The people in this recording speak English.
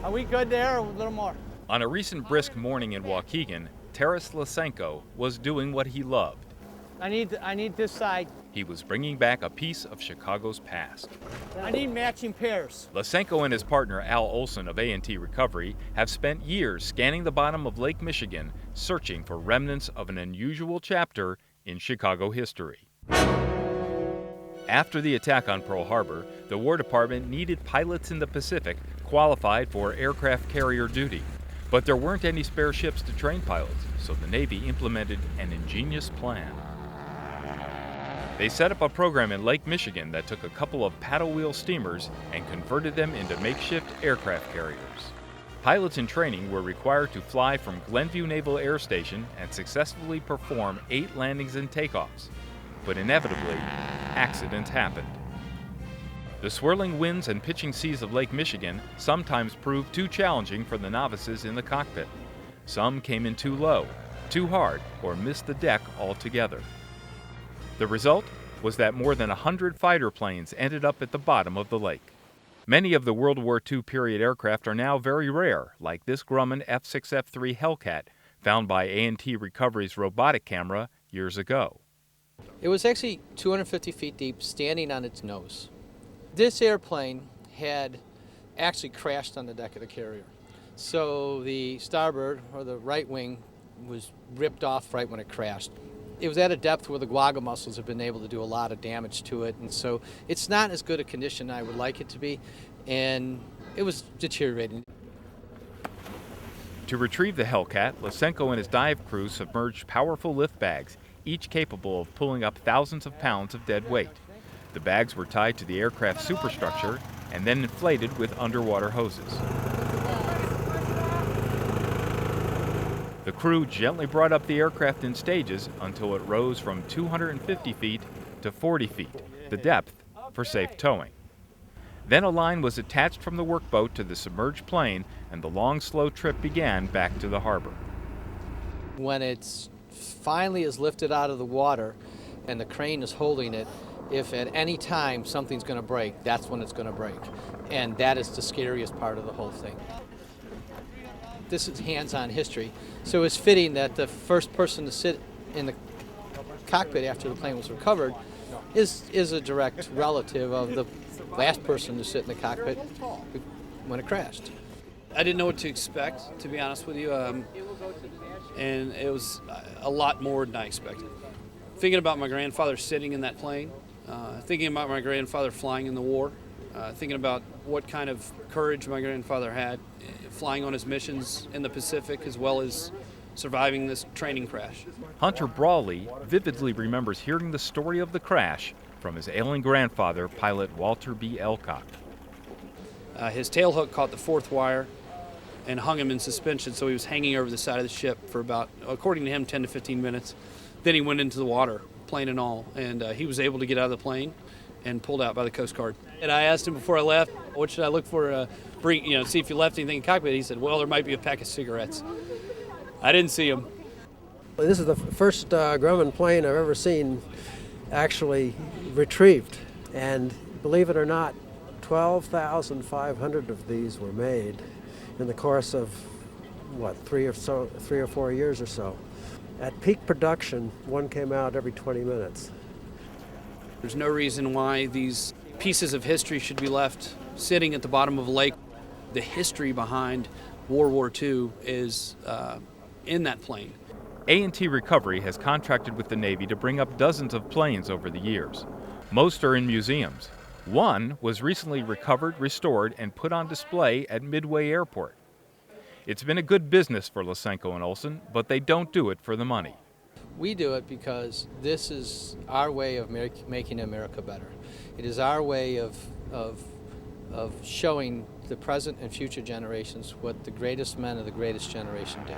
Are we good there or a little more? On a recent brisk morning in Waukegan, Taras Lysenko was doing what he loved. I need this side. He was bringing back a piece of Chicago's past. I need matching pairs. Lysenko and his partner Al Olson of A&T Recovery have spent years scanning the bottom of Lake Michigan, searching for remnants of an unusual chapter in Chicago history. After the attack on Pearl Harbor, the War Department needed pilots in the Pacific qualified for aircraft carrier duty. But there weren't any spare ships to train pilots, so the Navy implemented an ingenious plan. They set up a program in Lake Michigan that took a couple of paddle wheel steamers and converted them into makeshift aircraft carriers. Pilots in training were required to fly from Glenview Naval Air Station and successfully perform 8 landings and takeoffs. But inevitably, accidents happened. The swirling winds and pitching seas of Lake Michigan sometimes proved too challenging for the novices in the cockpit. Some came in too low, too hard, or missed the deck altogether. The result was that more than 100 fighter planes ended up at the bottom of the lake. Many of the World War II period aircraft are now very rare, like this Grumman F6F3 Hellcat, found by A&T Recovery's robotic camera years ago. It was actually 250 feet deep, standing on its nose. This airplane had actually crashed on the deck of the carrier. So the starboard, or the right wing, was ripped off right when it crashed. It was at a depth where the guaga mussels have been able to do a lot of damage to it, and so it's not as good a condition I would like it to be, and it was deteriorating. To retrieve the Hellcat, Lysenko and his dive crew submerged powerful lift bags, each capable of pulling up thousands of pounds of dead weight. The bags were tied to the aircraft superstructure and then inflated with underwater hoses. The crew gently brought up the aircraft in stages until it rose from 250 feet to 40 feet, the depth for safe towing. Then a line was attached from the workboat to the submerged plane, and the long, slow trip began back to the harbor. When it finally is lifted out of the water and the crane is holding it, if at any time something's going to break, that's when it's going to break. And that is the scariest part of the whole thing. This is hands-on history, so it's fitting that the first person to sit in the cockpit after the plane was recovered is a direct relative of the last person to sit in the cockpit when it crashed. I didn't know what to expect, to be honest with you, and it was a lot more than I expected. Thinking about my grandfather sitting in that plane, thinking about my grandfather flying in the war, thinking about what kind of courage my grandfather had flying on his missions in the Pacific as well as surviving this training crash. Hunter Brawley vividly remembers hearing the story of the crash from his ailing grandfather, pilot Walter B. Elcock. His tail hook caught the 4th wire and hung him in suspension, so he was hanging over the side of the ship for about, according to him, 10 to 15 minutes. Then he went into the water, plane and all, and he was able to get out of the plane and pulled out by the Coast Guard. And I asked him before I left, what should I look for, see if you left anything in the cockpit. He said, well, there might be a pack of cigarettes. I didn't see them. This is the first Grumman plane I've ever seen actually retrieved. And believe it or not, 12,500 of these were made in the course of, 3 or 4 years or so. At peak production, one came out every 20 minutes. There's no reason why these pieces of history should be left sitting at the bottom of a lake. The history behind World War II is in that plane. A&T Recovery has contracted with the Navy to bring up dozens of planes over the years. Most are in museums. One was recently recovered, restored, and put on display at Midway Airport. It's been a good business for Lysenko and Olson, but they don't do it for the money. We do it because this is our way of making America better. It is our way of showing the present and future generations what the greatest men of the greatest generation did.